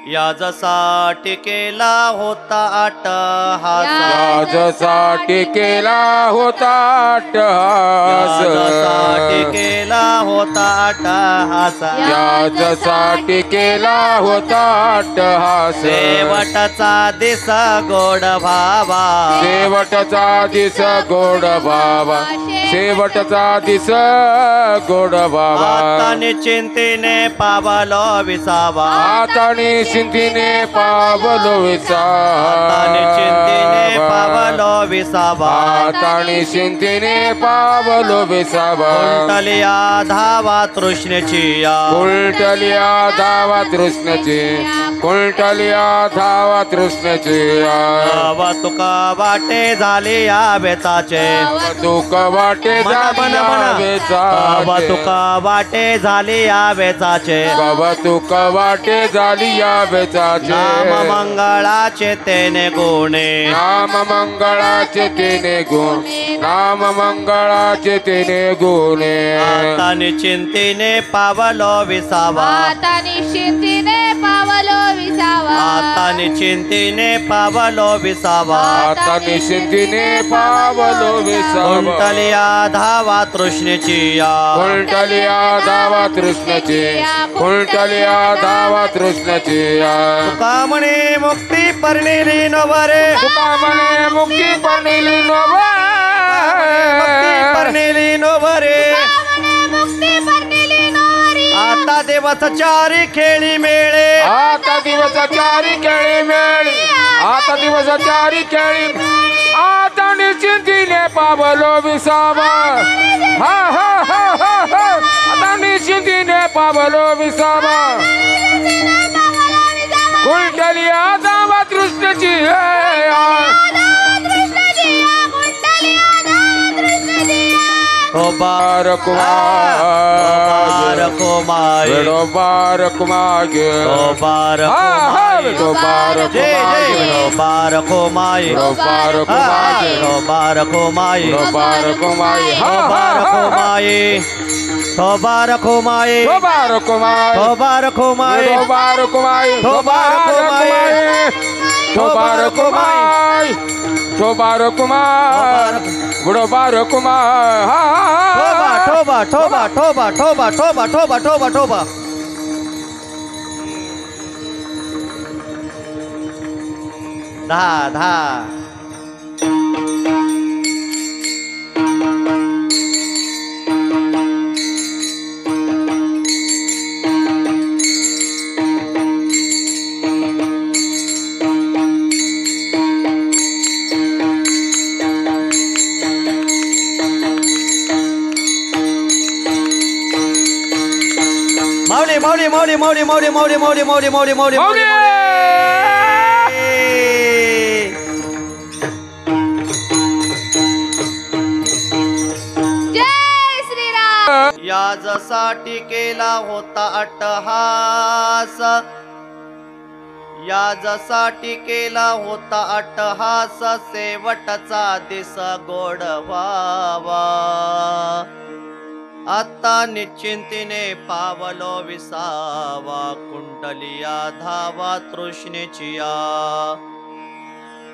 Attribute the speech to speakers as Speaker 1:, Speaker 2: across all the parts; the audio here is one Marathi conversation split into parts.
Speaker 1: याजसाठी केला होता अट्टहास,
Speaker 2: याजसाठी केला होता अट्टहास,
Speaker 1: याजसाठी केला होता अट्टहास,
Speaker 2: याजसाठी केला होता अट्टहास.
Speaker 1: शेवटचा दिस गोड भावा,
Speaker 2: शेवटचा दिस गोड बाबा, शेवटचा दिस गोड बाबा.
Speaker 1: आता निश्चिंतीने पावलो विसावा,
Speaker 2: आता निश्चिंतीने पावलो
Speaker 1: आता निश्चिंतीने
Speaker 2: विसावा,
Speaker 1: पावलो विसावा.
Speaker 2: आता निश्चिंतीने पावलो विसावा.
Speaker 1: कुंटलिया धावा तृष्णेची या,
Speaker 2: कुंटलिया धावा तृष्णेची, कुंटलिया धावा तृष्णेची.
Speaker 1: तव तुका वाटे झाली या बेताचे,
Speaker 2: तुक वाटे
Speaker 1: म्हणा
Speaker 2: झाली
Speaker 1: म्हणा म्हणा. तव
Speaker 2: वेचाचे,
Speaker 1: तुका वाटे झाली या बेताचे,
Speaker 2: कवतुक वाटे झाली या वेचाचे.
Speaker 1: नाम मंगळाचे तेने गुणे,
Speaker 2: नाम मंगळाचे तिने गुण, नाम मंगळाचे तिने गुणे.
Speaker 1: आता निश्चिंतीने पावलो विसावा,
Speaker 3: आता निश्चिंतीने पावलो विसावा,
Speaker 1: आता निश्चिंतीने पावलो विसावा.
Speaker 2: आता निश्चिंतीने पावलो विसावा.
Speaker 1: कुंटलिया धावा तृष्णेची या,
Speaker 2: कुंटलिया धावा तृष्णेची, कुंटलिया धावा तृष्णेची.
Speaker 1: तुका म्हणे मुक्ती परणिली नवरे,
Speaker 2: तुका म्हणे मुक्ती पणिली
Speaker 1: मुक्ती परणिली नवरे.
Speaker 3: मुक्ती परनिली नोरी.
Speaker 1: आता दिवस चारी खेळी मेळे,
Speaker 2: आता दिवस चारी खेळी मेळी, आता दिवस चारी खेळी, आता निश्चिंतीने पावलो विसावा. हा हा हा हा हा, आता निश्चिंतीने पावलो विसावा. कुंटलिया धावा तृष्णेची.
Speaker 1: बार
Speaker 2: कुमार
Speaker 1: कुमार
Speaker 2: वेडो बार कुमार
Speaker 1: बार
Speaker 2: वेडो बार कुमार
Speaker 1: बार कुमार
Speaker 2: बार कुमार
Speaker 1: बार कुमार
Speaker 2: बार कुमार
Speaker 1: बार कुमार बार कुमार
Speaker 2: बार कुमार
Speaker 1: बार कुमार
Speaker 2: बार कुमार बार कुमार बार कुमार बुडो बार कुमार.
Speaker 1: ठोबा ठोबा ठोबा ठोबा ठोबा ठोबा ठोबा ठोबा. दहा दहा. माऊली माऊली माऊली माऊली माऊली माऊली माऊली माऊली माऊली माऊली
Speaker 3: जय श्रीराम.
Speaker 1: याजसाठी केला होता अट्टहास, याजसाठी केला होता अट्टहास. शेवटचा दिस गोड व्हावा, आता निश्चिंतीने पावलो विसावा. कुंडलिया धावा तृष्णेची या,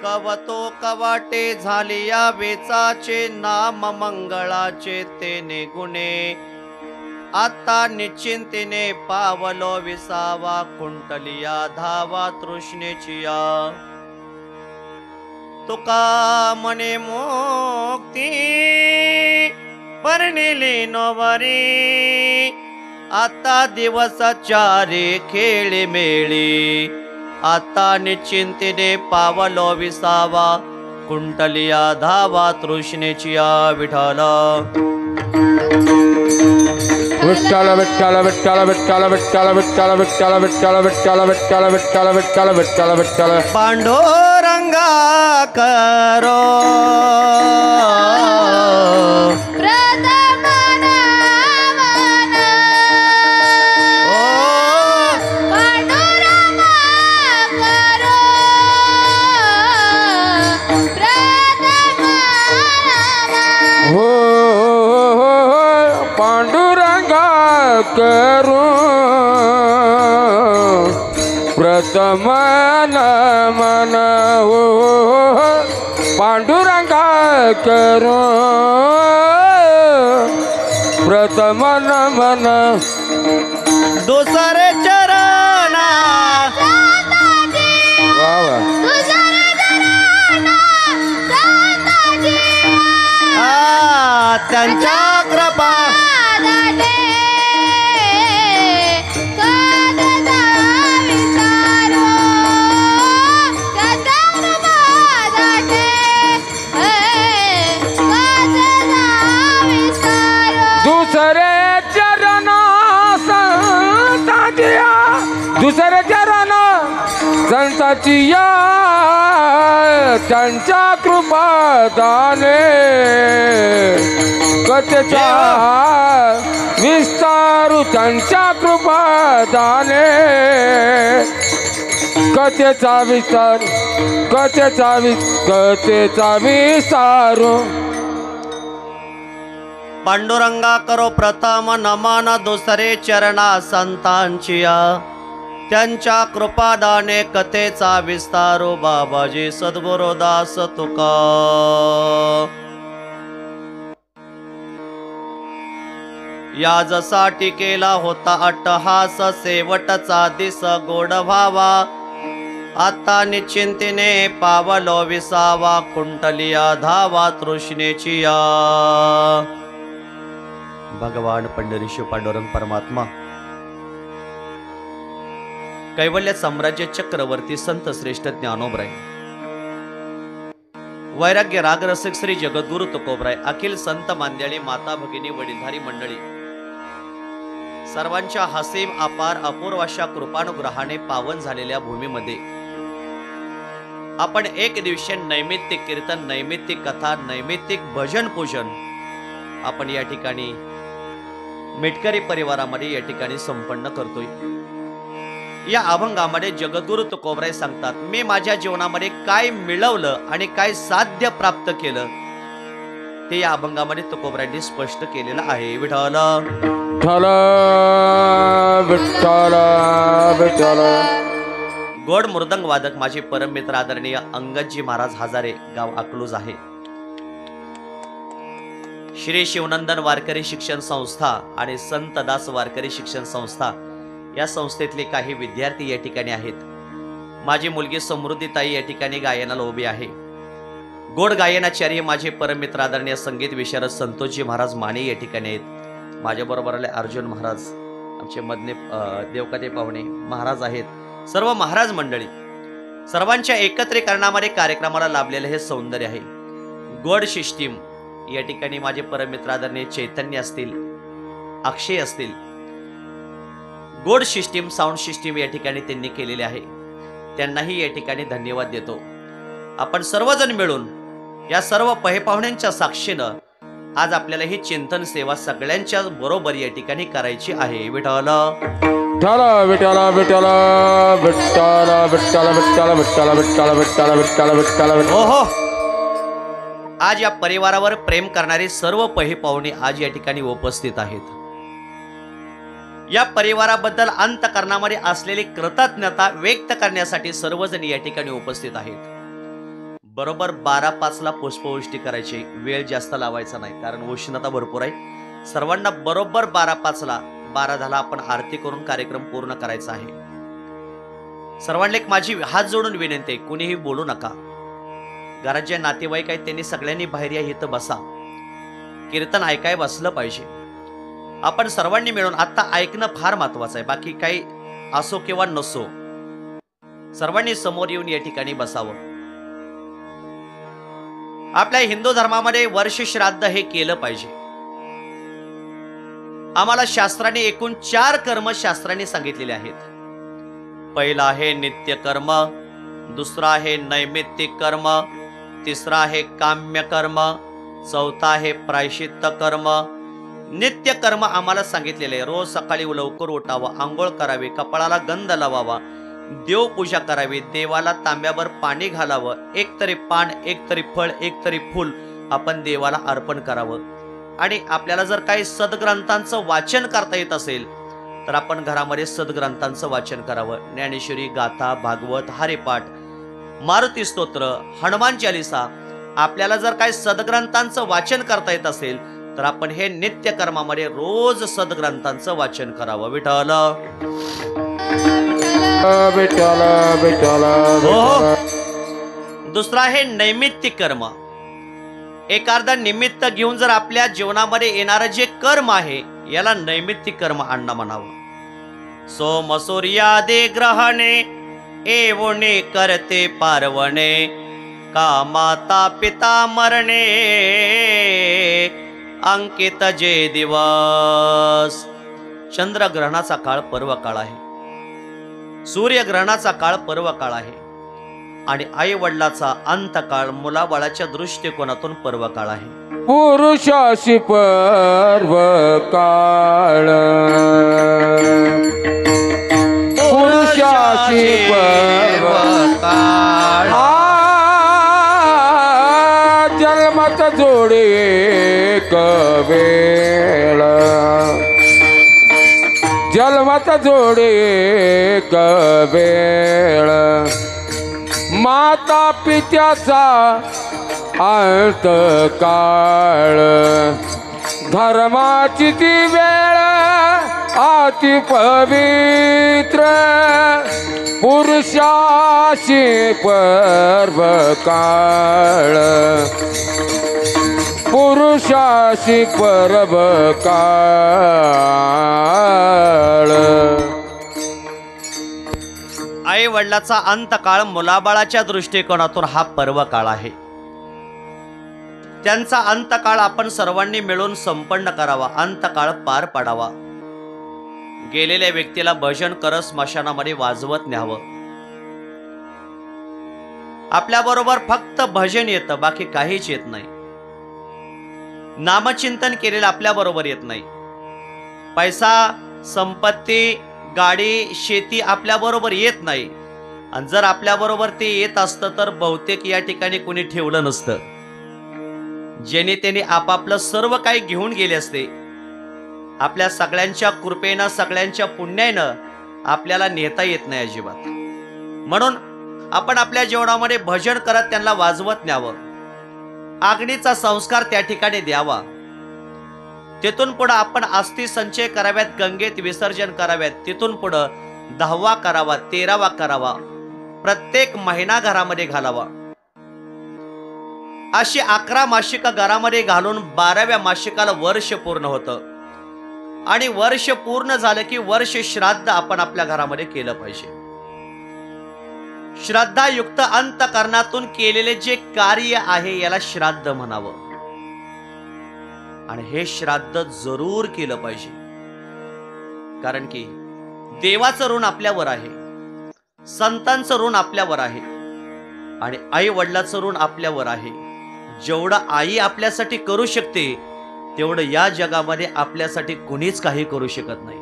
Speaker 1: कवतो कवाटे झाली या वेचाचे. नाम मंगळाचे तेने गुणे, आता निश्चिंतीने पावलो विसावा. कुंडलिया धावा तृष्णेची या. तुका म्हणे मुक्ती परनिली नोवरी, आता दिवस चारी खेळी मेळी. आता निश्चिंतीने पावलो विसावा. कुंटलिया धावा तृष्णेची या. विठ्ठल
Speaker 2: विठ्ठल विठ्ठल विठ्ठल विठ्ठल विठ्ठल विठ्ठल विठ्ठल विठ्ठल विठ्ठल विठ्ठल विठ्ठल विठ्ठल विठ्ठल विठ्ठल.
Speaker 1: पांडुरंगा करो
Speaker 3: प्रथम नामन, पांडुरंग करो प्रथम नामन.
Speaker 2: हो पांडुरंगा करू प्रथम नमन हो पांडुरंगा करो प्रथम नमन
Speaker 1: दुसरे चरणा
Speaker 2: वा वा
Speaker 1: त्यांच्या कृपा
Speaker 2: दुसरे चरण संतांच्या दुसरे चरण संतांची या त्यांच्या कृपादाने कथेचा विस्तारू त्यांच्या कृपादाने कथेचा विस्तार कथेचा विस्तारू
Speaker 1: पांडुरंगा करो प्रथम नमन दुसरे चरणा संतांचिया त्यांच्या कृपादाने कथेचा विस्तारो बाबाजी सद्गुरुदास तुका या जसा टिकेला होता अट्टहास शेवटचा दिस गोड व्हावा आता निश्चिंतीने पावलो विसावा कुंटलिया धावा तृष्णेची या भगवान पंढरीश पांडुरंग परमात्मा कैवल्य साम्राज्य चक्रवर्ती संत श्रेष्ठ ज्ञानोबराय वैराग्य राग रसिक श्री जगद्गुरु तुकोबराय अखिल संत मांद्याळी माता भगिनी वडीलधारी मंडळी सर्वांच्या हसीम अपार अपूर्व अशा कृपानुग्रहाने पावन झालेल्या भूमीमध्ये आपण एक दिवशी नैमित्तिक कीर्तन नैमित्तिक कथा नैमित्तिक भजन पूजन आपण या ठिकाणी मेटकरी परिवारामध्ये या ठिकाणी संपन्न करतोय। या अभंगामध्ये जगद्गुरु तुकोबराय सांगतात मी माझ्या जीवनामध्ये काय मिळवलं आणि काय साध्य प्राप्त केलं ते या अभंगामध्ये तुकोबरायांनी स्पष्ट केलेलं आहे। विठ्ठल
Speaker 2: विठ्ठल विठ्ठल
Speaker 1: गोड मृदंग वादक माझे परममित्र आदरणीय अंगदजी महाराज हजारे गाव अकलूज आहे। श्री शिवनंदन वारकरी शिक्षण संस्था आणि संत दास वारकरी शिक्षण संस्था या संस्थेतले काही विद्यार्थी या ठिकाणी आहेत। माझी मुलगी समृद्धीताई या ठिकाणी गायनाला उभी आहे। गोड गायनाचार्य माझे परममित्र आदरणीय संगीत विशारद संतोषजी महाराज माने या ठिकाणी आहेत। माझ्या बरोबर आले अर्जुन महाराज आमचे मधले देवकते पाहुणे महाराज आहेत। सर्व महाराज मंडळी सर्वांच्या एकत्रीकरणामध्ये कार्यक्रमाला लाभलेले हे सौंदर्य आहे। गोड सिस्टीम या ठिकाणी माझे परममित्र आदरणीय चैतन्य असतील अक्षय असतील गोड सिस्टीम साऊंड सिस्टीम या ठिकाणी त्यांनी केलेले आहे। त्यांनाही या ठिकाणी धन्यवाद देतो। आपण सर्वजण मिळून या सर्व पाहुण्यांच्या साक्षीनं आज आपल्याला ही चिंतन सेवा सगळ्यांच्या बरोबर या ठिकाणी करायची आहे। विठ्ठल
Speaker 2: विठ्ठल विठ्ठल विठ्ठल विठ्ठल विठ्ठल विठ्ठल विठ्ठल विठ्ठल विठ्ठल विठ्ठल
Speaker 1: ओहो आज या परिवारावर प्रेम करणारे सर्व पाहुणे आज या ठिकाणी उपस्थित आहेत। या परिवाराबद्दल अंतःकरणामध्ये असलेली कृतज्ञता व्यक्त करण्यासाठी सर्वजण या ठिकाणी उपस्थित आहेत। बरोबर 12:05 पुष्पवृष्टी करायची वेळ जास्त लावायचा नाही कारण उष्णता भरपूर आहे। सर्वांना बरोबर 12:05 12:10 आपण आरती करून कार्यक्रम पूर्ण करायचा आहे। सर्वांना एक माझी हात जोडून विनंती आहे कुणीही बोलू नका। घरात जे नातेवाईक आहेत त्यांनी सगळ्यांनी बाहेर या इथं बसा। कीर्तन ऐकाय बसलं पाहिजे। आपण सर्वांनी मिळून आता ऐकणं फार महत्वाचं आहे। बाकी काही असो किंवा नसो सर्वांनी समोर येऊन या ठिकाणी बसावं। आपल्या हिंदू धर्मामध्ये वर्ष श्राद्ध हे केलं पाहिजे। आम्हाला शास्त्राने एकूण 4 कर्म शास्त्राने सांगितलेले आहेत। पहिला आहे नित्य कर्म, दुसरा आहे नैमित्तिक कर्म, तिसरा आहे काम्य कर्म, चौथा आहे प्रायश्चित्त कर्म। नित्य कर्म आम्हाला सांगितलेले आहे रोज सकाळी लवकर उठावं, आंघोळ करावी, कपाळाला गंध लावावा, देवपूजा करावी, देवाला तांब्यावर पाणी घालावं, एक तरी पान एक तरी फळ एक तरी फूल आपण देवाला अर्पण करावं। आणि आपल्याला जर काही सद्ग्रंथांचं वाचन करता येत असेल तर आपण घरामध्ये सद्ग्रंथांचं वाचन करावं. ज्ञानेश्वरी, गाथा, भागवत, हरिपाठ, मारुती स्तोत्र, हनुमान चालिसा. आपल्याला जर काही सद्ग्रंथांचं वाचन करता येत असेल तर आपण हे नित्य कर्मामध्ये रोज सद्ग्रंथांचं वाचन करावं. विठ्ठल
Speaker 2: विठ्ठल विठ्ठल
Speaker 1: हो. दुसरा आहे नैमित्तिक कर्म. एखादा निमित्त घेऊन जर आपल्या जीवनामध्ये येणारं जे कर्म आहे याला नैमित्तिक कर्म आणणं म्हणावं. सोम सूर्यादे ग्रहणे एवणे करते पार्वणे, का माता पिता मरणे अंकित जे दिवस. चंद्रग्रहणाचा काळ पर्व काळ आहे, सूर्यग्रहणाचा काळ पर्व काळ आहे आणि आई वडिलाचा अंतकाळ मुलाबाळाच्या दृष्टिकोनातून पर्व काळ आहे.
Speaker 2: पुरुषाशी पर्व काळ, पुरुषाशी पर्व
Speaker 1: काळ.
Speaker 2: जन्मत जोडे एक वेळ, जन्मत जोडे एक वेळ. माता पित्याचा अंत काळ, धर्माची ती वेळ अति पवित्र. पुरुषाशी पर्व काळ, पुरुषाशी पर्व काळ.
Speaker 1: आई वडिलाचा अंतकाळ मुलाबाळाच्या दृष्टिकोनातून हा पर्व काळ आहे. त्यांचा अंतकाळ आपण सर्वांनी मिळून संपन्न करावा, अंतकाळ पार पाडावा. गेलेल्या व्यक्तीला भजन करत स्मशानामध्ये वाजवत न्यावं. आपल्याबरोबर फक्त भजन येतं, बाकी काहीच येत नाही. नामचिंतन केलेलं आपल्याबरोबर येत नाही. पैसा, संपत्ती, गाडी, शेती आपल्याबरोबर येत नाही. आणि जर आपल्याबरोबर ते येत असतं तर बहुतेक या ठिकाणी कोणी ठेवलं नसतं. ज्याने त्याने आपापलं सर्व काही घेऊन गेले असते. आपल्या सगळ्यांच्या कृपेनं, सगळ्यांच्या पुण्यानं आपल्याला नेता येत नाही अजिबात. म्हणून आपण आपल्या जीवनामध्ये भजन करत त्यांना वाजवत न्यावं. आग्नीचा संस्कार त्या ठिकाणी द्यावा. तिथून पुढे आपण अस्थि संचय कराव्यात, गंगेत विसर्जन कराव्यात. तिथून पुढे 10वा करावा, 13वा करावा. प्रत्येक महिना घरामध्ये घालावा. अशी 11 मासिकं घरामध्ये घालून 12व्या मासिकाला वर्ष पूर्ण होतं. आणि वर्ष पूर्ण झालं की वर्ष श्राद्ध आपण आपल्या घरामध्ये केलं पाहिजे. श्रद्धायुक्त अंतकरणातून केलेले जे कार्य आहे याला श्राद्ध म्हणावं. आणि हे श्राद्ध जरूर केलं पाहिजे. कारण की देवाचं ऋण आपल्यावर आहे, संतांचं ऋण आपल्यावर आहे आणि आई वडिलाचं ऋण आपल्यावर आहे. जेवढं आई आपल्यासाठी करू शकते तेवढं या जगामध्ये आपल्यासाठी कुणीच काही करू शकत नाही.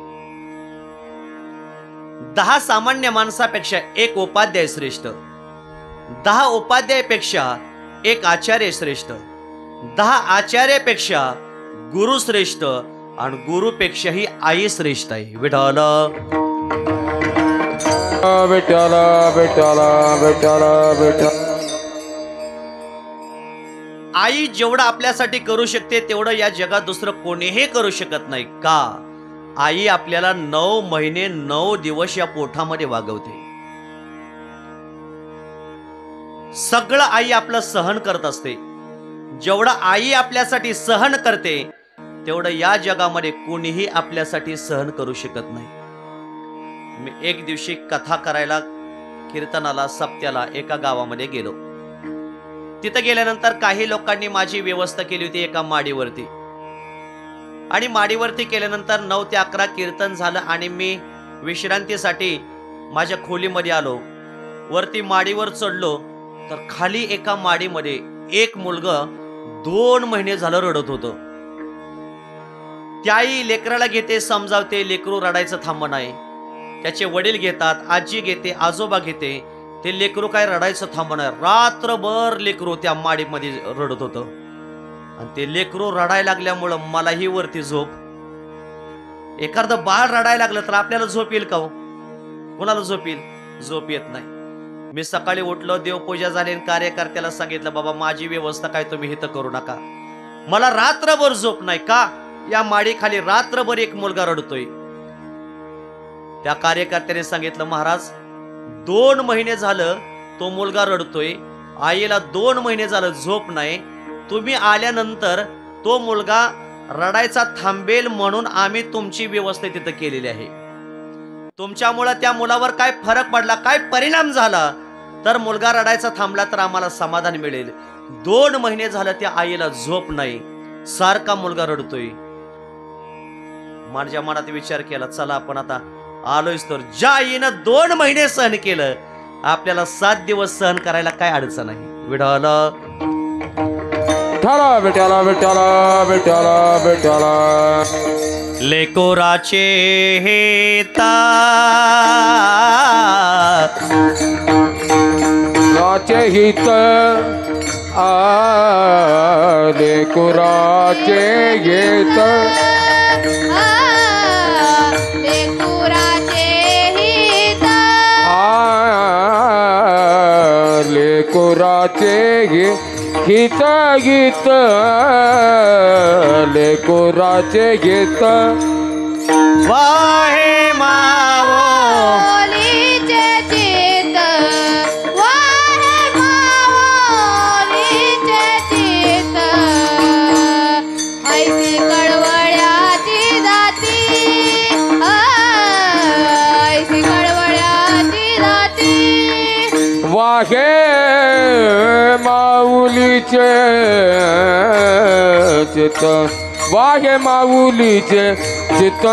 Speaker 1: 10 सामान्य माणसापेक्षा एक उपाध्याय श्रेष्ठ, 10 उपाध्यायापेक्षा एक आचार्य श्रेष्ठ, 10 आचार्यापेक्षा गुरु श्रेष्ठ आणि गुरुपेक्षाही आई श्रेष्ठ आहे. विठ्ठल
Speaker 2: विठ्ठल विठ्ठल विठ्ठल विठ्ठल.
Speaker 1: आई जेवढं आपल्यासाठी करू शकते तेवढं या जगात दुसरं कोणीही करू शकत नाही. का? आई आपल्याला 9 महिने 9 दिवस या पोटामध्ये वागवते. सगळं आई आपलं सहन करत असते. जेवढं आई आपल्यासाठी सहन करते तेवढं या जगामध्ये कोणीही आपल्यासाठी सहन करू शकत नाही. मी एक दिवशी कथा करायला कीर्तनाला सप्त्याला एका गावामध्ये गेलो. तिथं गेल्यानंतर काही लोकांनी माझी व्यवस्था केली होती एका माडीवरती. आणि माडीवरती केल्यानंतर 9 ते 11 कीर्तन झालं आणि मी विश्रांतीसाठी माझ्या खोलीमध्ये आलो. वरती माडीवर चढलो तर खाली एका माडीमध्ये एक मुलगा 2 महिने झालं रडत होतं. त्याही लेकराला घेते, समजावते, लेकरू रडायचं थांब नाही. त्याचे वडील घेतात, आजी घेते, आजोबा घेते, ते लेकरू काय रडायचं थांब नाही. रात्रभर लेकरू त्या माडीमध्ये रडत होतं. आणि ते लेकरू रडायला लागल्यामुळं मलाही वरती झोप. एखादं बाळ रडायला लागलं तर आपल्याला झोप येईल का हो? कोणाला झोप येईल? झोप येत नाही. मी सकाळी उठलो, देवपूजा झाली आणि कार्यकर्त्याला सांगितलं, बाबा माझी व्यवस्था काय तुम्ही इथं करू नका. मला रात्रभर झोप नाही. का? या माडीखाली रात्रभर एक मुलगा रडतोय. त्या कार्यकर्त्याने सांगितलं, महाराज 2 महिने झालं तो मुलगा रडतोय, आईला 2 महिने झालं झोप नाही. तुम्ही आल्यानंतर तो मुलगा रडायचा थांबेल म्हणून आम्ही तुमची व्यवस्था तिथं केलेली आहे. तुमच्यामुळे त्या मुलावर काय फरक पडला, काय परिणाम झाला, तर मुलगा रडायचा थांबला तर आम्हाला समाधान मिळेल. 2 महिने झालं त्या आईला झोप नाही, सारखा मुलगा रडतोय. माझ्या मनात विचार केला, चला आपण आता आलोयच तर. ज्या आईनं 2 महिने सहन केलं, आपल्याला 7 दिवस सहन करायला काय अडचण आहे. विठ्ठल
Speaker 2: विठ्ठला विठ्ठला विठ्ठला विठ्ठला विठ्ठला.
Speaker 1: लेकोराचे हेता
Speaker 2: राचे हित लेकुराचे येत
Speaker 3: लेकुराचे हित
Speaker 2: लेकुराचे हित गीत लेकुराचे गीत
Speaker 1: वाहे मावो
Speaker 3: माऊलीचे चित्त वाहे माऊलीचे चित्त ऐसी कळवळ्याची जाती ऐसी कळवळ्याची जाती
Speaker 2: वाहे माऊलीचे चित्त वाहे माऊलीचे चित्त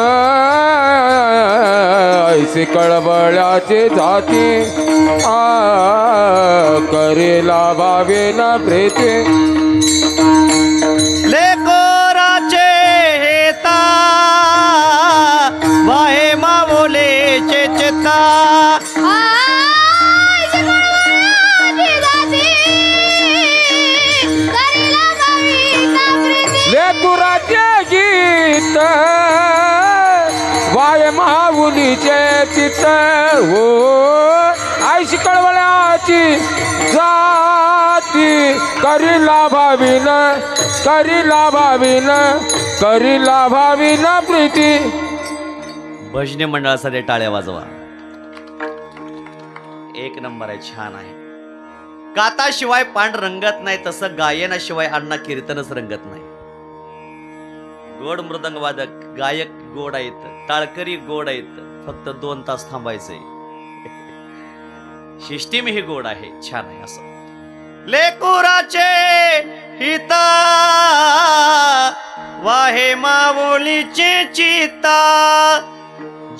Speaker 2: ऐसे कळबळ्याचे जाती करेला भावे ना प्रीती.
Speaker 1: लेकोराचे हेता वाहे मावोलेचे चेता
Speaker 3: ऐसी कळवळ्याची जाती करीला भावी ना प्रीती
Speaker 2: लेकुराचे गीत वाय माऊलीचे चित्त हो ऐशी कळवळ्याची जाती करीला भावीन करीला भावीन करीला भावीन प्रीती.
Speaker 1: भजनी मंडळासाठी टाळ्या वाजवा. एक नंबर आहे, छान आहे. गाताशिवाय पान रंगत नाही, तसं गायनाशिवाय अण्णा कीर्तनच रंगत नाही. गोड मृदंग वादक गायक गोड आहेत, टाळकरी गोड आहेत, फक्त 2 तास थांबायचंय. सिस्टीम ही गोड आहे, छान आहे. असं लेकुराचे हित वाहे माऊलीचे चित्ता.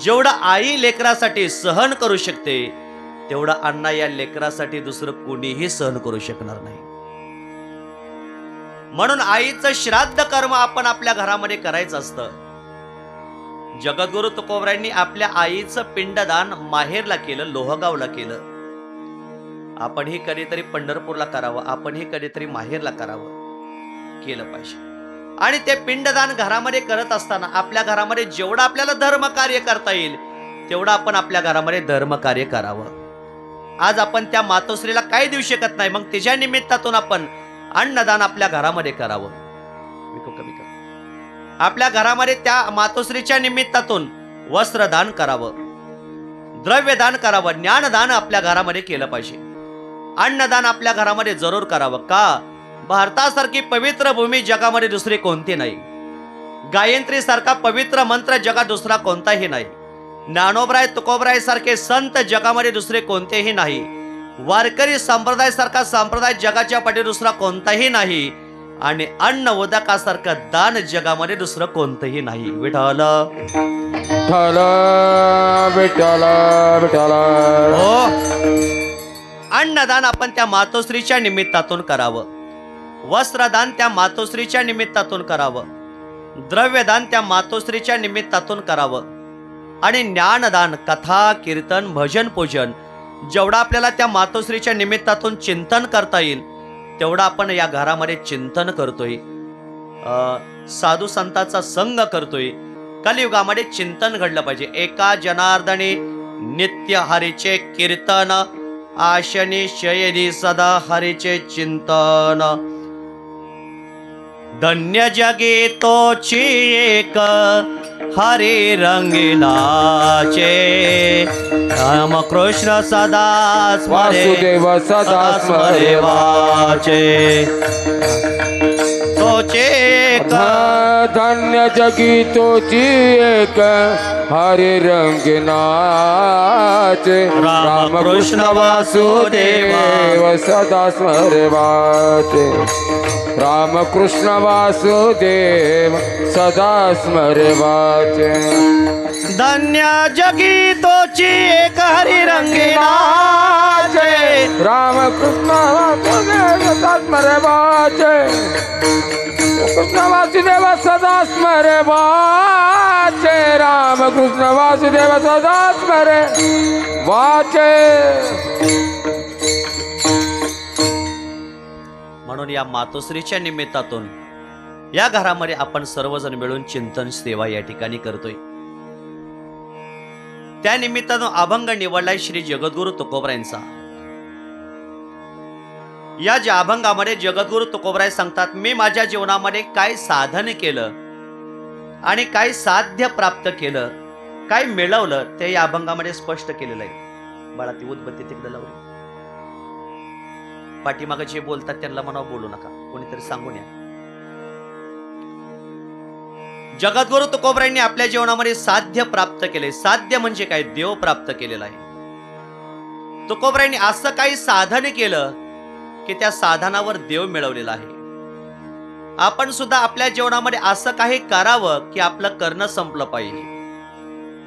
Speaker 1: जेवढा आई लेकरासाठी सहन करू शकते, तेवढा अण्णा या लेकरासाठी दुसरं कोणीही सहन करू शकणार नाही. म्हणून आईचं श्राद्ध कर्म आपण आपल्या घरामध्ये करायचं असतं. जगद्गुरु तुकोबरायांनी आपल्या आईचं पिंडदान माहेरला केलं, लोहगावला केलं. आपणही कधीतरी पंढरपूरला करावं, आपणही कधीतरी माहेरला करावं, केलं पाहिजे. आणि ते पिंडदान घरामध्ये करत असताना आपल्या घरामध्ये जेवढं आपल्याला धर्म कार्य करता येईल तेवढं आपण आपल्या घरामध्ये धर्म कार्य करावं. आज आपण त्या मातोश्रीला काही देऊ शकत नाही, मग तिच्या निमित्तातून आपण अन्नदान आपल्या घरामध्ये करावं. कमी कर. आपल्या घरामध्ये त्या मातोश्रीच्या निमित्तातून वस्त्रदान करावं, द्रव्यदान करावं, ज्ञानदान आपल्या घरामध्ये केलं पाहिजे. अन्नदान आपल्या घरामध्ये जरूर करावं. का? भारतासारखी पवित्र भूमी जगामध्ये दुसरी कोणती नाही. गायत्री सारखा पवित्र मंत्र जगात दुसरा कोणताही नाही. ज्ञानोबराय तुकोबराय सारखे संत जगामध्ये दुसरे कोणतेही नाही. वारकरी संप्रदाय सारखा संप्रदाय जगाच्या पाठी दुसरा कोणताही नाही. आणि अन्न उदकासारखं दान जगामध्ये दुसरं कोणतंही नाही. विठ्ठल
Speaker 2: विठ्ठल विठ्ठल विठ्ठल.
Speaker 1: हो, अन्नदान आपण त्या मातोश्रीच्या निमित्तातून करावं, वस्त्रदान त्या मातोश्रीच्या निमित्तातून करावं, द्रव्यदान त्या मातोश्रीच्या निमित्तातून करावं, आणि ज्ञानदान, कथा, कीर्तन, भजन, पूजन जेवढा आपल्याला त्या मातोश्रीच्या निमित्तातून चिंतन करता येईल तेवढा आपण या घरामध्ये चिंतन करतोय, साधू संतांचा संग करतोय. कलियुगामध्ये चिंतन घडलं पाहिजे. एका जनार्दनी नित्य हरीचे कीर्तन, आशनी शयनी सदा हरीचे चिंतन. धन्य जगी तोची एक हरी रंगिनाचे, राम कृष्ण सदा स्मरे,
Speaker 2: वासुदेव सदा स्मरे
Speaker 1: वाचे. तोचे एक
Speaker 2: धन्य जगी तोची एक हरी रंग नाचे, राम कृष्ण वासुदेव सदा स्मरे वाचे. राम कृष्ण वासुदेव सदा स्मरे वाचे.
Speaker 1: धन्य जगी तोची एक हरी रंगिनाचे,
Speaker 2: राम कृष्ण वासुदेव सदा स्मरे वाचे. कृष्ण वासुदेव सदा स्मरे वाचे. राम कृष्ण वासुदेव सदा स्मरे वाचे.
Speaker 1: म्हणून या मातोश्रीच्या निमित्तातून या घरामध्ये आपण सर्वजण मिळून चिंतन सेवा या ठिकाणी करतोय. त्या निमित्तानं अभंग निवडलाय श्री जगद्गुरु तुकोबरायांचा. या ज्या अभंगामध्ये जगद्गुरु तुकोबराय सांगतात, मी माझ्या जीवनामध्ये काय साधन केलं आणि काय साध्य प्राप्त केलं, काय मिळवलं, ते या अभंगामध्ये स्पष्ट केलेलं आहे. बाळा ती उदबत्ती तिकडे लावली. पाठीमागे जे बोलतात त्यांना म्हणावं बोलू नका, कोणीतरी सांगून या. जगद्गुरु तुकोबरायांनी आपल्या जीवनामध्ये साध्य प्राप्त केले. साध्य म्हणजे काय? देव प्राप्त केलेला आहे. तुकोबरायांनी असं काही साधन केलं की त्या साधनावर देव मिळवलेला आहे. आपण सुद्धा आपल्या जीवनामध्ये असं काही करावं की आपलं करणं संपलं पाहिजे.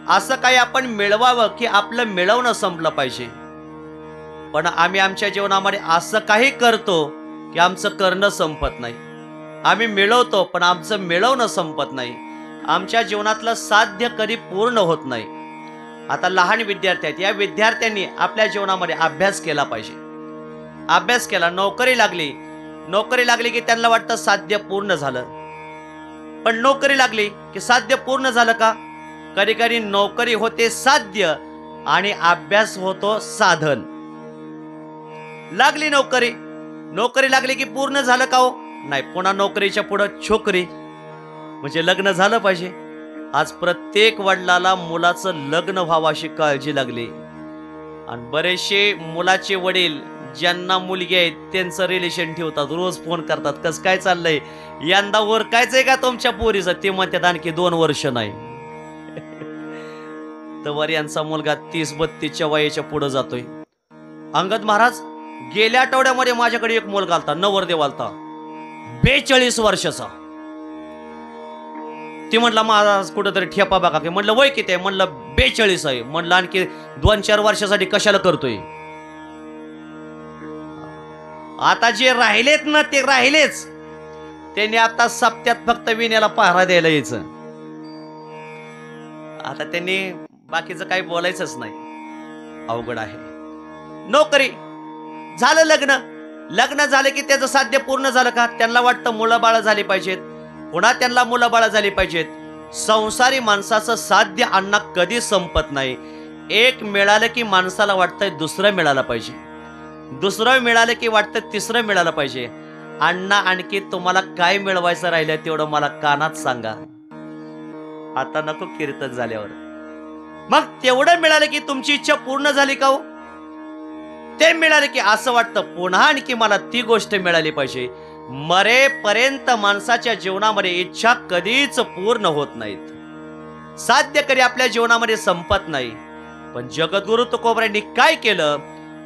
Speaker 1: असं काही आपण मिळवावं की आपलं मिळवणं संपलं पाहिजे. पण आम्ही आमच्या जीवनामध्ये असं काही करतो की आमचं करणं संपत नाही. आम्ही मिळवतो पण आमचं मिळवणं संपत नाही. आमच्या जीवनातलं साध्य कधी पूर्ण होत नाही. आता लहान विद्यार्थी आहेत, या विद्यार्थ्यांनी आपल्या जीवनामध्ये अभ्यास केला पाहिजे. अभ्यास केला, नोकरी लागली की त्यांना वाटतं साध्य पूर्ण झालं. पण नोकरी लागली की साध्य पूर्ण झालं का? कधी कधी नोकरी होते साध्य आणि अभ्यास होतो साधन. लागली नोकरी लागली की पूर्ण झालं का हो? नाही, पुन्हा नोकरीच्या पुढे छोकरी, म्हणजे लग्न झालं पाहिजे. आज प्रत्येक वडिलाला मुलाचं लग्न व्हावं अशी काळजी लागली. आणि बरेचसे मुलाचे वडील ज्यांना मुलगी आहेत त्यांचं रिलेशन ठेवतात, रोज फोन करतात, कसं काय चाललंय, यंदा ओरकायचंय का तुमच्या पोरीचं? ते म्हणतात आणखी 2 वर्ष नाही. तर यांचा मुलगा 30-32च्या वयाच्या पुढे जातोय. अंगद महाराज, गेल्या आठवड्यामध्ये माझ्याकडे एक मुलगा आलता, नवरदेव आलता, 42 वर्षाचा. ती म्हटलं माझा कुठंतरी ठेपा बघा की. म्हटलं वय किती आहे? म्हणलं 42 आहे. म्हणलं आणखी 2-4 वर्षासाठी कशाला करतोय? आता जे राहिलेत ना ते राहिलेच. त्यांनी आता सप्त्यात फक्त विण्याला पहारा द्यायला यायचं. आता त्यांनी बाकीचं काही बोलायचंच नाही. अवघड आहे. नोकरी झालं, लग्न झालं की त्याचं साध्य पूर्ण झालं का? त्यांना वाटतं मुलं बाळ झाली पाहिजेत, पुन्हा त्यांना मुलं बाळ झाली पाहिजेत. संसारी माणसाचं साध्य अण्णा कधी संपत नाही. एक मिळालं की माणसाला वाटतंय दुसरं मिळालं पाहिजे, दुसरं मिळालं की वाटतं तिसरं मिळालं पाहिजे. अण्णा आणखी तुम्हाला काय मिळवायचं राहिलं तेवढं मला कानात सांगा. आता नको कीर्तन झाल्यावर. मग तेवढं मिळालं की तुमची इच्छा पूर्ण झाली का हो? ते मिळाले की असं वाटतं पुन्हा आणखी मला ती गोष्ट मिळाली पाहिजे. मरेपर्यंत माणसाच्या जीवनामध्ये इच्छा कधीच पूर्ण होत नाहीत. साध्य कधी आपल्या जीवनामध्ये संपत नाही. पण जगद्गुरु तुकोबरायांनी काय केलं?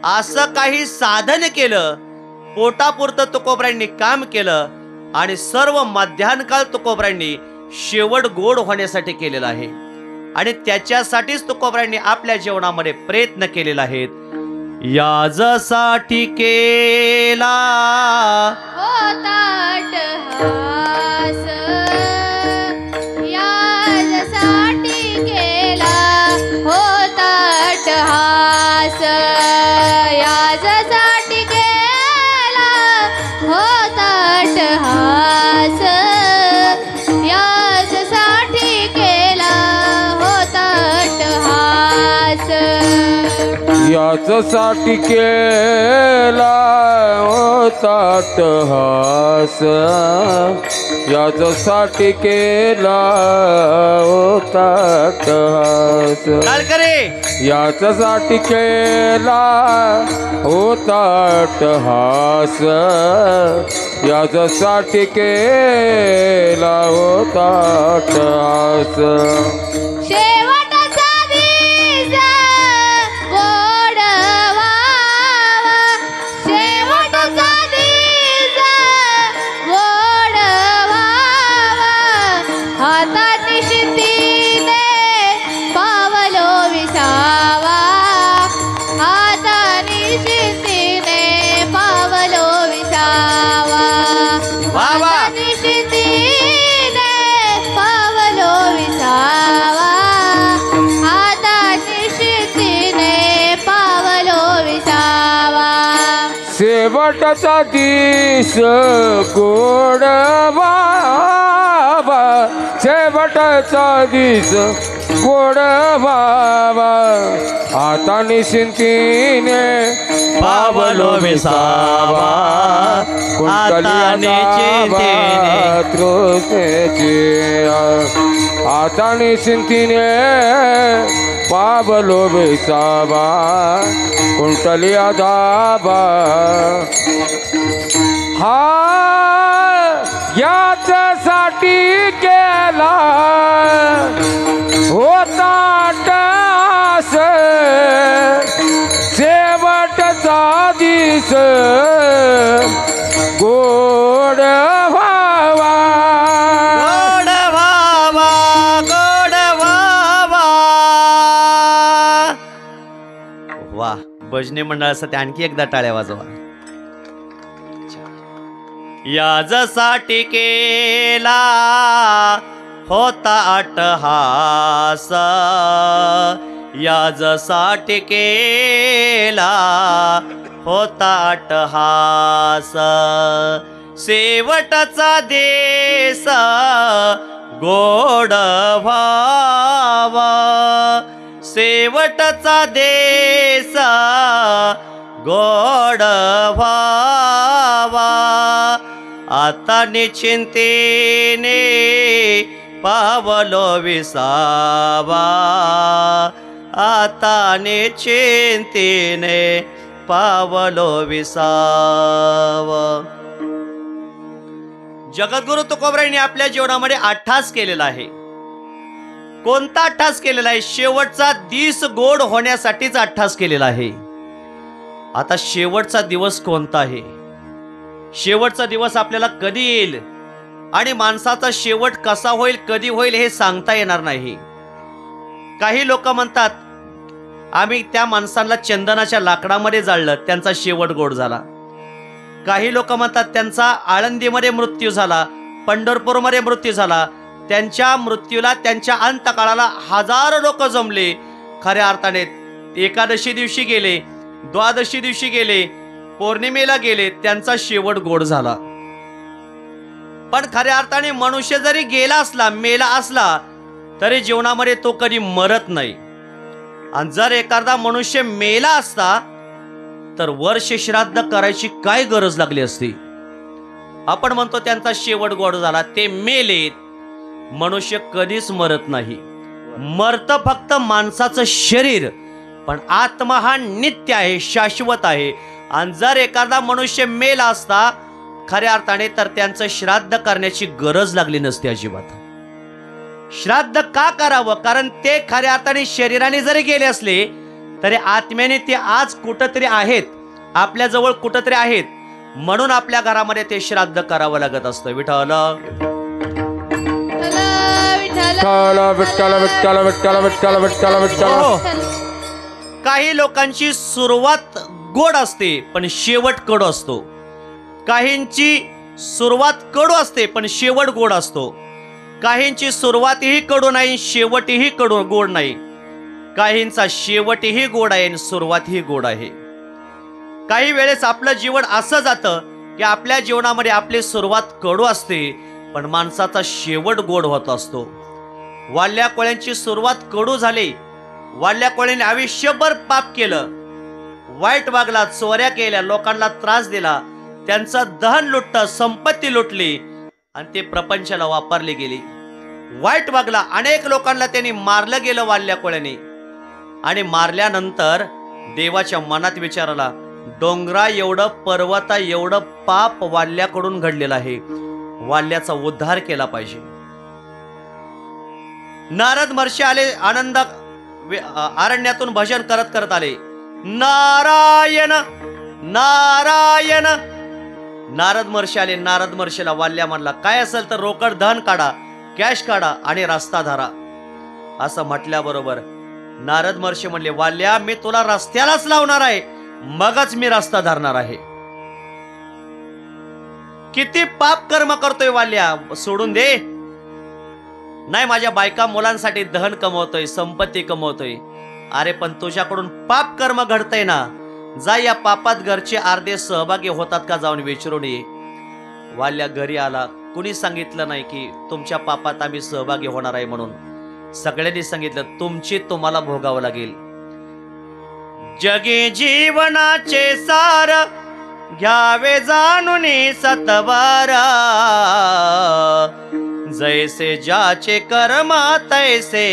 Speaker 1: असं काही साधन केलं, पोटापुरतं तुकोबरायांनी काम केलं आणि सर्व मध्यान्हकाळ तुकोबरायांनी शेवट गोड होण्यासाठी केलेला आहे. आणि त्याच्यासाठीच तुकोबरायांनी आपल्या जीवनामध्ये प्रयत्न केलेला आहे. याजसाठी केला
Speaker 3: होता अट्टहास, याजसाठी केला होता अट्टहास, याजसाठी केला होता अट्टहास, याजसाठी केला
Speaker 2: याच्यासाठी केला होता अट्टहास, याच्यासाठी केला होता अट्टहास,
Speaker 1: टाळकरी
Speaker 2: याच्यासाठी केला होता अट्टहास, याच्यासाठी केला होता अट्टहास.
Speaker 3: शेवटचा दिस गोड व्हावा, शेवटचा दिस गोड व्हावा, हाताने शितीने पावलो विसावा, हाताने शितीने पावलो विसावा,
Speaker 1: वा वा.
Speaker 3: हाताने शितीने पावलो विसावा, हाताने शितीने पावलो विसावा.
Speaker 2: शेवटचा दिस गोड व्हावा, शेवटचा दिस गोड व्हावा, हाताने शिंतीने
Speaker 1: पावलो विसावा, हाताने चिंतेने
Speaker 2: तृष्णेची, हाताने शिंतीने पावलो विसावा, कुंटली दाबा. हा याच्यासाठी केला होता अट्टहास, शेवटचा दिस गोड व्हावा.
Speaker 1: गोड व्हावा, गोड व्हावा. वा, भजनी मंडळासाठी आणखी एकदा टाळ्या वाजवा. याच्यासाठी केला होता अट्टहास, याच्यासाठी केला होता अट्टहास, शेवटचा देश गोड व्हावा, शेवटचा देश गोड व्हावा, आता निश्चिंतेने पावलो विसावा, आता निश्चिंतेने पावलो विसावा. जगद्गुरु तुकोबरायांनी आपल्या जीवनामध्ये अट्टहास केलेला आहे. कोणता अट्टहास केलेला आहे? शेवटचा दिस गोड होण्यासाठीच अट्टहास केलेला आहे. आता शेवटचा दिवस कोणता आहे? शेवटचा दिवस आपल्याला कधी येईल आणि माणसाचा शेवट कसा होईल, कधी होईल हे सांगता येणार नाही. काही लोक म्हणतात आम्ही त्या माणसाला चंदनाच्या लाकडामध्ये जाळलं, त्यांचा शेवट गोड झाला. काही लोक म्हणतात त्यांचा आळंदीमध्ये मृत्यू झाला, पंढरपूरमध्ये मृत्यू झाला. त्यांच्या मृत्यूला, त्यांच्या अंतकाळाला हजारो लोक जमले. खऱ्या अर्थाने एकादशी दिवशी गेले, द्वादशी दिवशी गेले, पौर्णिमेला गेले, त्यांचा शेवट गोड झाला. पण खऱ्या अर्थाने मनुष्य जरी गेला असला, मेला असला, तरी जीवनामध्ये तो कधी मरत नाही. आणि जर एखादा मनुष्य मेला असता तर वर्ष श्राद्ध करायची काय गरज लागली असती? आपण म्हणतो त्यांचा शेवट गोड झाला, ते मेलेत. मनुष्य कधीच मरत नाही. मरतं फक्त माणसाचं शरीर, पण आत्मा हा नित्य आहे, शाश्वत आहे. आणि जर एखादा मनुष्य मेला असता खऱ्या अर्थाने तर त्यांचं श्राद्ध करण्याची गरज लागली नसती अजिबात. श्राद्ध का करावं? कारण ते खऱ्या अर्थाने शरीराने जरी गेले असले तरी आत्म्याने ते आज कुठंतरी आहेत, आपल्या जवळ कुठंतरी आहेत, म्हणून आपल्या घरामध्ये ते श्राद्ध करावं लागत असतं. विठ्ठल
Speaker 2: विठ्ठल विठ्ठल विठ्ठल विठ्ठल विठ्ठल विठ्ठल.
Speaker 1: काही लोकांची सुरुवात गोड असते पण शेवट कडू असतो. काहींची सुरुवात कडू असते पण शेवट गोड असतो. काहींची सुरुवातही कडू नाही, शेवटही कडू गोड नाही. काहींचा शेवटही गोड आहे आणि सुरुवातही गोड आहे. काही वेळेस आपलं जीवन असं जातं की आपल्या जीवनामध्ये आपली सुरुवात कडू असते पण माणसाचा शेवट गोड होत असतो. वाल्या कोळ्यांची सुरुवात कडू झाली, वाल्या कोळ्यांनी आयुष्यभर पाप केलं, वाईट वागला, चोऱ्या केल्या, लोकांना त्रास दिला, त्यांचं धन लुटलं, संपत्ती लुटली आणि ते प्रपंचाला वापरली गेली. वाईट वागला, अनेक लोकांना त्यांनी मारलं गेलं वाल्या कोळ्याने. आणि मारल्यानंतर देवाच्या मनात विचार आला, डोंगरा एवढं, पर्वता एवढं पाप वाल्याकडून घडलेलं आहे, वाल्याचा उद्धार केला पाहिजे. नारद महर्षी आले, आनंद अरण्यातून भजन करत करत आले, नारायण नारायण. नारद महर्षी आले. नारद महर्षीला वाल्या म्हणला, काय असेल तर रोकड धन काढा, कॅश काढा आणि रस्ता धरा. असं म्हटल्याबरोबर नारद महर्षी म्हणले, वाल्या मी तुला रस्त्यालाच लावणार आहे, मगच मी रस्ता धरणार आहे. किती पाप कर्म करतोय वाल्या, सोडून दे. नाही, माझ्या बायका मुलांसाठी धन कमवतोय, संपत्ती कमवतोय. अरे पण तुझ्याकडून पाप कर्म घडतंय ना, जा या पापात घरचे अर्धे सहभागी होतात का जाऊन विचारून ये. वाल्या घरी आला. कुणी सांगितलं नाही की तुमच्या पापात आम्ही सहभागी होणार आहे म्हणून. सगळ्यांनी सांगितलं, तुमची तुम्हाला भोगावं लागेल. जगे जीवनाचे सार घ्यावे जाणून सतवारा, जैसे ज्याचे कर्म तैसे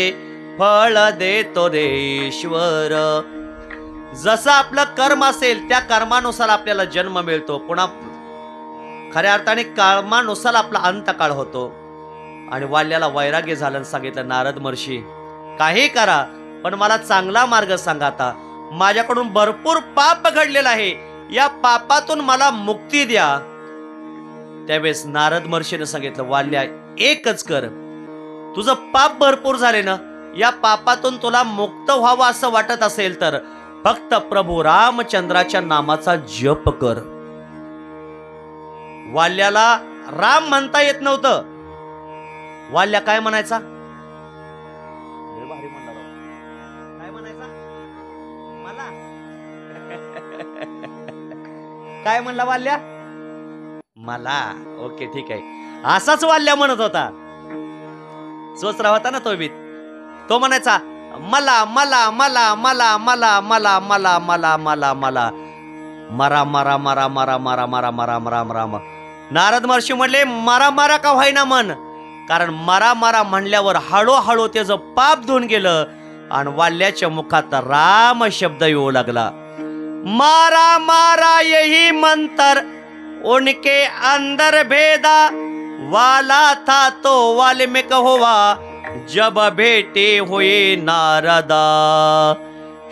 Speaker 1: फळ देतो रे ईश्वर. जसं आपलं कर्म असेल त्या कर्मानुसार आपल्याला जन्म मिळतो, पुन्हा खऱ्या अर्थाने कर्मानुसार आपला अंतकाळ होतो. आणि वाल्याला वैराग्य झालं. सांगितलं, नारद महर्षी काही करा पण मला चांगला मार्ग सांगा. आता माझ्याकडून भरपूर पाप घडलेलं आहे, या पापातून मला मुक्ती द्या. त्यावेळेस नारद महर्षीने सांगितलं, वाल्या एकच कर, तुझं पाप भरपूर झाले ना, या पापातून तुला मुक्त व्हावं असं वाटत असेल तर फक्त प्रभू रामचंद्राच्या नामाचा जप कर. वाल्याला राम म्हणता येत नव्हतं. वाल्या काय म्हणायचा? काय म्हणायचा मला? काय म्हणला वाल्या? मला. ओके ठीक आहे. असाच वाल्या म्हणत होता. चोचरा होता ना तो बी. तो म्हणायचा मला मला मला मला मला मला मला मला मला मला मरा मरा मरा मरा मरा मरा मरा मरा मरा. नारद महर्षी म्हणले, मारा मारा का व्हायना म्हण, कारण मारा मारा म्हणल्यावर हळूहळू त्याचं पाप धुवून गेलं आणि वाल्याच्या मुखात राम शब्द येऊ लागला. मारा मारा यही मंत्र उनके अंदर भेदा, वाला था तो वाल्मीकि हुआ जब भेटे हुए नारदा.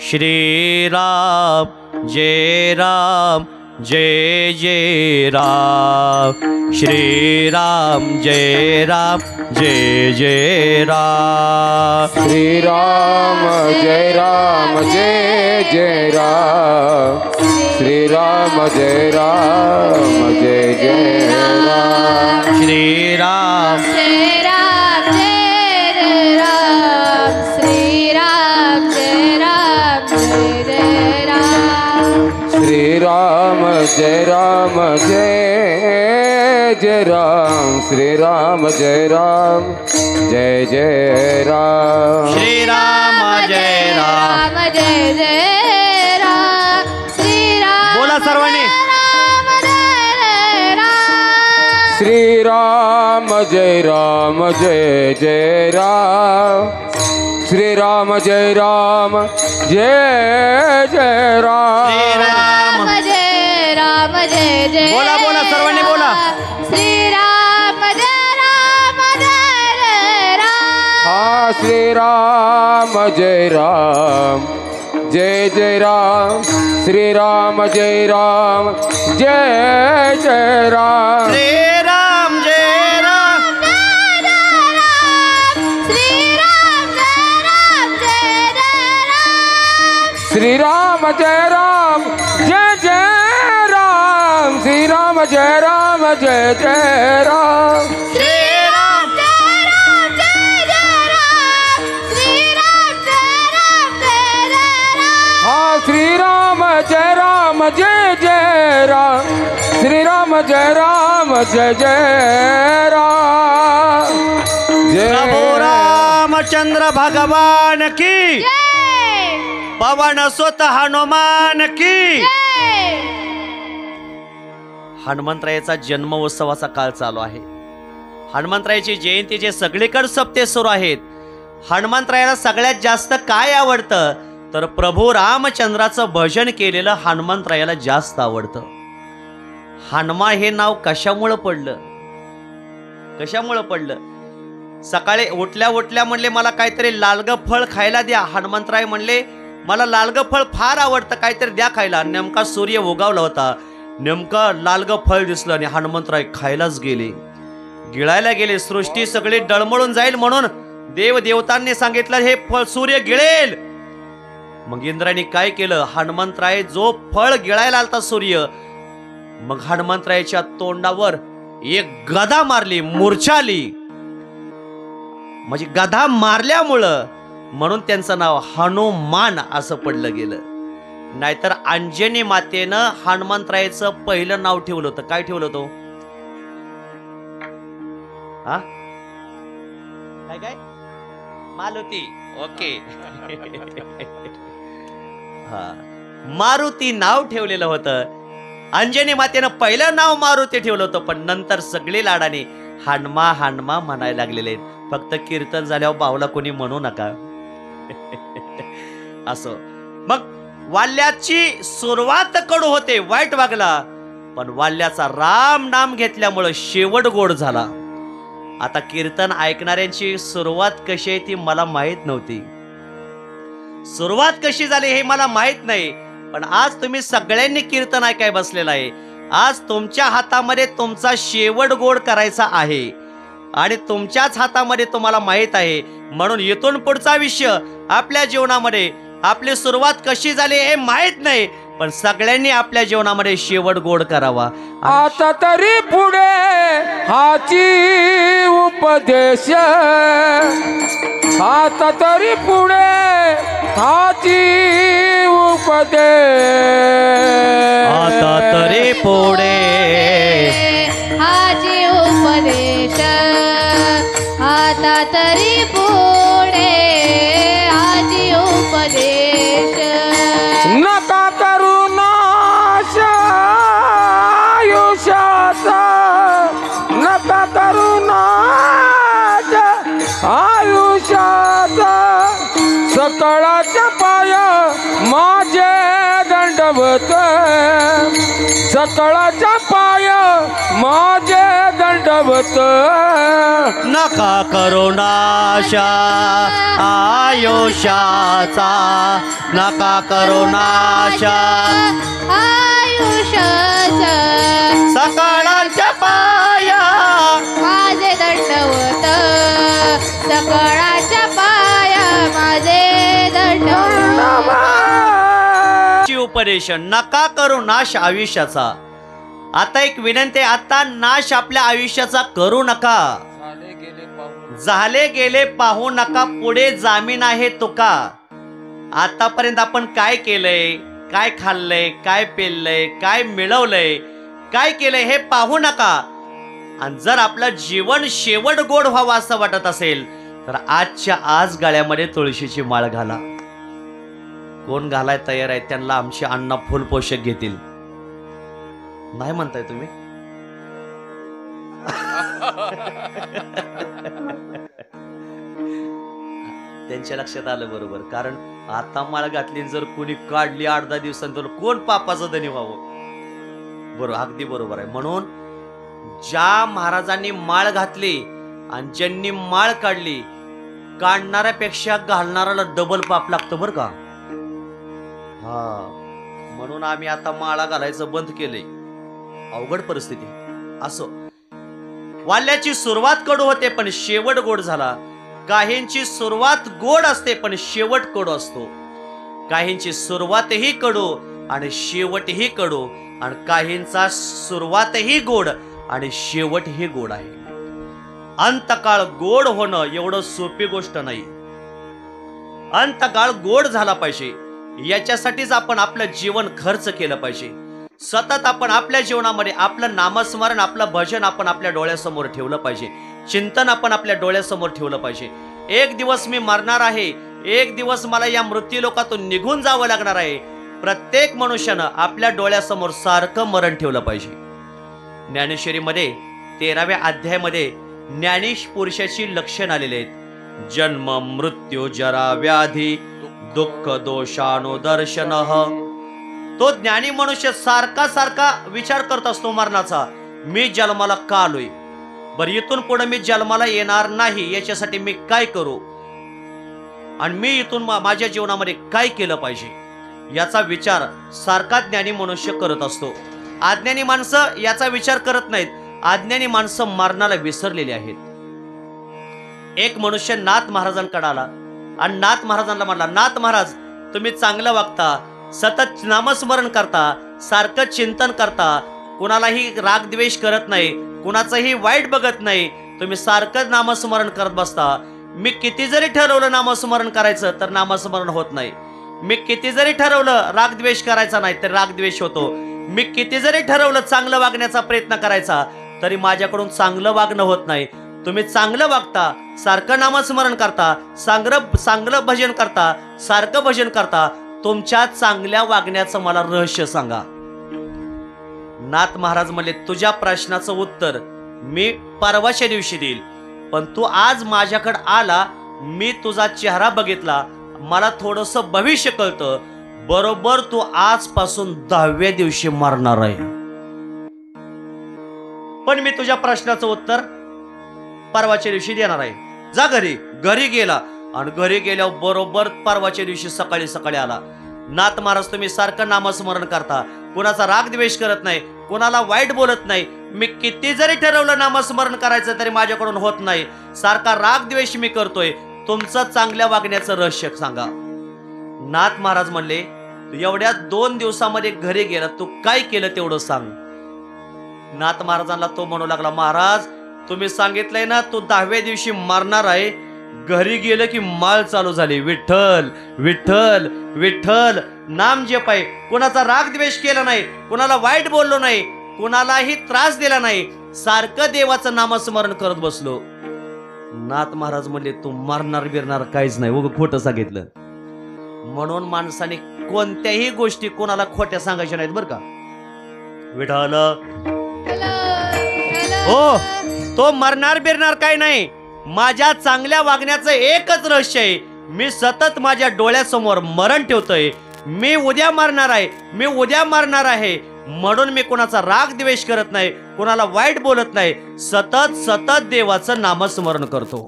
Speaker 1: श्री राम जय राम जय जय राम. श्री राम जय राम जय जय राम.
Speaker 2: श्री राम जय राम जय जय राम. श्री राम जय राम जय जय राम.
Speaker 1: श्री राम
Speaker 3: जय राम जय राम. श्री राम जय राम जय जय राम.
Speaker 2: श्री राम जय राम जय जय राम. श्री राम जय राम जय जय राम.
Speaker 1: श्री राम जय राम.
Speaker 3: जय जय राम. श्री राम
Speaker 1: बोला सर्वांनी.
Speaker 2: श्री राम जय राम जय जय राम. श्री राम जय राम जय जय राम.
Speaker 1: श्री राम
Speaker 3: जय राम जय जय.
Speaker 1: बोला बोला सर्वांनी बोला.
Speaker 3: श्री राम जय राम जय जय राम.
Speaker 2: हा श्री राम जय राम जय जय राम. श्री राम जय राम जय जय राम.
Speaker 1: श्री राम जय राम.
Speaker 2: श्री राम जय राम जय जय राम. श्री राम जय राम जय जय राम.
Speaker 3: श्री राम जय राम जय जय राम. श्री राम जय राम जय जय राम.
Speaker 2: हा श्री राम जय राम जय जय राम. श्री राम जय राम जय जय राम.
Speaker 1: प्रभु
Speaker 2: जय
Speaker 1: रामचंद्र भगवान की.
Speaker 3: जय.
Speaker 1: पवन सुत हनुमान की.
Speaker 3: जय.
Speaker 1: हनुमंतरायाचा जन्म उत्सवाचा काळ चालू आहे. हनुमंतरायाची जयंती जे सगळीकडे सप्ते सुरू आहेत. हनुमंतरायाला सगळ्यात जास्त काय आवडतं तर प्रभू रामचंद्राचं भजन केलेलं हनुमंतरायाला जास्त आवडतं. हनुमान हे नाव कशामुळं पडलं? कशामुळं पडलं? सकाळी उठल्या म्हणले मला काहीतरी लालगं फळ खायला द्या. हनुमंतराय म्हणले मला लालगं फळ फार आवडतं, काहीतरी द्या खायला. नेमका सूर्य उगावला होता, नेमका लालगं फळ दिसलं आणि हनुमंतराय खायलाच गेले. गिळायला गेले. सृष्टी सगळी डळमळून जाईल म्हणून देवतांनी सांगितलं हे फळ सूर्य गिळेल. मग इंद्राने काय केलं? हनुमंतराय जो फळ गिळायला आलता सूर्य, मग हनुमंतरायाच्या तोंडावर एक गदा मारली, मूर्छाली. म्हणजे गदा मारल्यामुळं म्हणून त्यांचं नाव हनुमान असं पडलं गेलं. नाहीतर अंजनी मातेनं हनुमंतरायाचं पहिलं नाव ठेवलं होतं. काय ठेवलं होतं? हा काय काय मालुती. ओके. हा मारुती नाव ठेवलेलं होतं. अंजनी मातेनं पहिलं नाव मारुती ठेवलं होतं, पण नंतर सगळे लाडाने हनुमा हनुमा म्हणायला लागलेले. फक्त कीर्तन झाल्यावर बावला कोणी म्हणू नका. असं मग वाल्याची सुरुवात कडू होते, वाईट वागला, पण वाल्याचा राम नाम घेतल्यामुळं शेवट गोड झाला. आता कीर्तन ऐकणाऱ्यांची सुरुवात कशी आहे ती मला माहित नव्हती. सुरुवात कशी झाली हे मला माहित नाही, पण आज तुम्ही सगळ्यांनी कीर्तन ऐकाय बसलेला आहे. आज तुमच्या हातामध्ये तुमचा शेवट गोड करायचा आहे आणि तुमच्याच हातामध्ये तुम्हाला माहित आहे. म्हणून इथून पुढचा आयुष्य आपल्या जीवनामध्ये आपली सुरुवात कशी झाली हे माहित नाही, पण सगळ्यांनी आपल्या जीवनामध्ये शेवट गोड करावा.
Speaker 2: आता तरी पुढे हाची उपदेश, आता तरी पुढे हाची उपदेश,
Speaker 1: आता तरी पुढे
Speaker 3: हाची उपदेश, आता तरी पुढे हाची उपदेश.
Speaker 2: नका करू नाश आयुष्याचा, नका करू नाश आयुष्याचा. सकळाच्या पाय माझे दंडवत, सकळाच्या पाय माझे दंडवत.
Speaker 1: नका करू नाशा आयुष्याचा, नका करू नाशा
Speaker 3: आयुष्याचा.
Speaker 1: सकाळच्या पाया
Speaker 3: माझे दंडवत, सकळाच्या पाया माझे दंडवत.
Speaker 1: उपदेश नका करू नाश आयुष्याचा. आता एक विनंती, आता नाश आपल्या आयुष्याचा करू नका. झाले गेले पाहू नका, पुढे जामीन आहे तुका. आतापर्यंत आपण काय केलंय, काय खाल्लंय, काय पेललंय, काय मिळवलंय, काय केलंय हे पाहू नका. आणि जर आपलं जीवन शेवट गोड व्हावं असं वाटत असेल तर आजच्या आज गळ्यामध्ये तुळशीची माळ घाला. कोण घालाय तयार आहे त्यांना आमची अण्णा फुल पोषक घेतील. नाही म्हणताय तुम्ही? त्यांच्या लक्षात आलं बरोबर, कारण आता माळ घातली जर कोणी काढली 8-10 दिवसांतर कोण पापाचं धनी व्हावं. बरोबर, अगदी बरोबर आहे. म्हणून ज्या महाराजांनी माळ घातली आणि ज्यांनी माळ काढली, काढणाऱ्यापेक्षा घालणाऱ्याला डबल पाप लागतं बरं का. हा म्हणून आम्ही आता माळा घालायचं बंद केलंय. अवघड परिस्थिती. असो, वाल्याची सुरुवात कडू होते पण शेवट गोड झाला. काहींची सुरुवात गोड असते पण शेवट कडू असतो. काहींची सुरुवातही कडू आणि शेवटही कडू, आणि काहींचा सुरुवातही गोड आणि शेवटही गोड आहे. अंतकाळ गोड होणं एवढं सोपी गोष्ट नाही. अंतकाळ गोड झाला पाहिजे, याच्यासाठीच आपण आपलं जीवन खर्च केलं पाहिजे. सतत आपण आपल्या जीवनामध्ये आपलं नामस्मरण, आपलं भजन आपण आपल्या डोळ्यासमोर ठेवलं पाहिजे. चिंतन आपण आपल्या डोळ्यासमोर ठेवलं पाहिजे. एक दिवस मी मरणार आहे एक दिवस मला या मृत्यू लोकातून निघून जावं लागणार आहे. प्रत्येक मनुष्यानं आपल्या डोळ्यासमोर सारखं मरण ठेवलं पाहिजे. ज्ञानेश्वरीमध्ये 13व्या अध्यायामध्ये ज्ञानीश पुरुषाची लक्षण आलेले आहेत. जन्म मृत्यू जरा व्याधी दुःख दोषानुदर्शन. तो ज्ञानी मनुष्य सारखा सारखा विचार करत असतो मरणाचा. मी जन्माला का आलोय, बरं इथून पुढे मी जन्माला येणार नाही याच्यासाठी मी काय करू, आणि मी इथून माझ्या जीवनामध्ये काय केलं पाहिजे याचा विचार सारखा ज्ञानी मनुष्य करत असतो. अज्ञानी माणसं याचा विचार करत नाहीत. अज्ञानी माणसं मरणाला विसरलेली आहेत. एक मनुष्य नाथ महाराजांकडे आला आणि नाथ महाराजांना म्हणला, नाथ महाराज तुम्ही चांगलं वागता, सतत नामस्मरण करता, सारखं चिंतन करता, कुणालाही राग द्वेष करत नाही, कुणाचंही वाईट बघत नाही, तुम्ही सारखं नामस्मरण करत बसता. मी किती जरी ठरवलं नामस्मरण करायचं तर नामस्मरण होत नाही. मी किती जरी ठरवलं राग द्वेष करायचा नाही तर राग द्वेष होतो. मी किती जरी ठरवलं चांगलं वागण्याचा प्रयत्न करायचा तरी माझ्याकडून चांगलं वागणं होत नाही. तुम्ही चांगलं वागता, सारखं नामस्मरण करता, चांगलं भजन करता, सारखं भजन करता, तुमच्या चांगल्या वागण्याचं मला रहस्य सांगा. नाथ महाराज म्हणले, तुझ्या प्रश्नाचं उत्तर मी परवाच्या दिवशी देईल, पण तू आज माझ्याकडे आला, मी तुझा चेहरा बघितला, मला थोडंसं भविष्य कळतं. बरोबर तू आजपासून 10व्या दिवशी मरणार आहे, पण मी तुझ्या प्रश्नाचं उत्तर परवाच्या दिवशी देणार आहे. जा घरी. घरी गेला आणि घरी गेल्यावर बरोबर परवाच्या दिवशी सकाळी सकाळी आला. नाथ महाराज तुम्ही सारखं नामस्मरण करता, कुणाचा राग द्वेष करत नाही, कुणाला वाईट बोलत नाही. मी किती जरी ठरवलं नामस्मरण करायचं तरी माझ्याकडून होत नाही, सारखा राग द्वेष मी करतोय. तुमचं चांगल्या वागण्याचं रहस्य सांगा. नाथ महाराज म्हणले, तू एवढ्या 2 दिवसामध्ये घरी गेला, तू काय केलं तेवढं सांग. नाथ महाराजांना तो म्हणू लागला, महाराज तुम्ही सांगितलंय ना तू 10व्या दिवशी मरणार आहे. घरी गेलं की माळ चालू झाली, विठ्ठल विठ्ठल विठ्ठल नाम जप आहे. कुणाचा राग द्वेष केला नाही, कुणाला वाईट बोललो नाही, कुणालाही त्रास दिला नाही, सारखं देवाचं नामस्मरण करत बसलो. नाथ महाराज म्हणले, तू मरणार बिरणार काहीच नाही, उगाच खोटं सांगितलं. म्हणून माणसाने कोणत्याही गोष्टी कोणाला खोट्या सांगायच्या नाहीत बरं का. विठ्ठल हो, तो मरणार बिरणार काय नाही. माझ्या चांगल्या वागण्याचं एकच रहस्य आहे, मी सतत माझ्या डोळ्यासमोर मरण ठेवतोय. मी उद्या मरणार आहे, मी उद्या मरणार आहे, म्हणून मी कोणाचा राग द्वेष करत नाही, कोणाला वाईट बोलत नाही, सतत सतत देवाचं नामस्मरण करतो.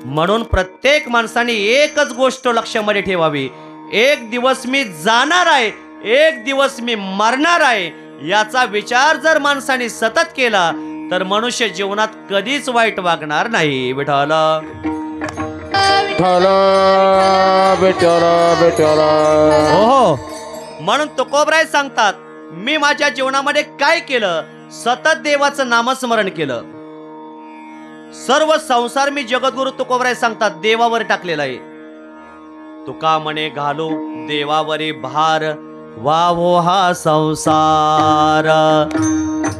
Speaker 1: म्हणून प्रत्येक माणसाने एकच गोष्ट लक्षामध्ये ठेवावी, एक दिवस मी जाणार आहे, एक दिवस मी मरणार आहे. याचा विचार जर माणसाने सतत केला तर मनुष्य जीवनात कधीच वाईट वागणार नाही. विठ्ठल हो, म्हणून तुकोबराय सांगतात, मी माझ्या जीवनामध्ये काय केलं, सतत देवाचं नामस्मरण केलं. सर्व संसार मी जगद्गुरु तुकोबराय सांगतात देवावर टाकलेला आहे. तुका म्हणे घालू देवावरी भार, वाहो हा संसार.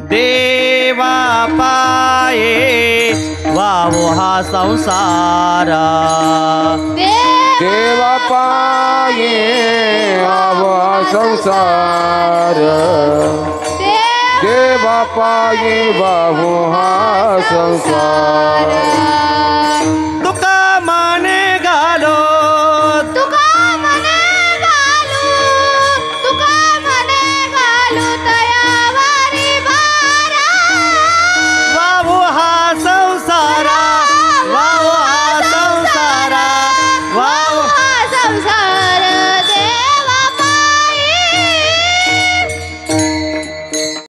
Speaker 1: देवा पाये वाहो हा संसार.
Speaker 2: देवा पाये आवा संसार. देवा पाये वाहो हा संसार.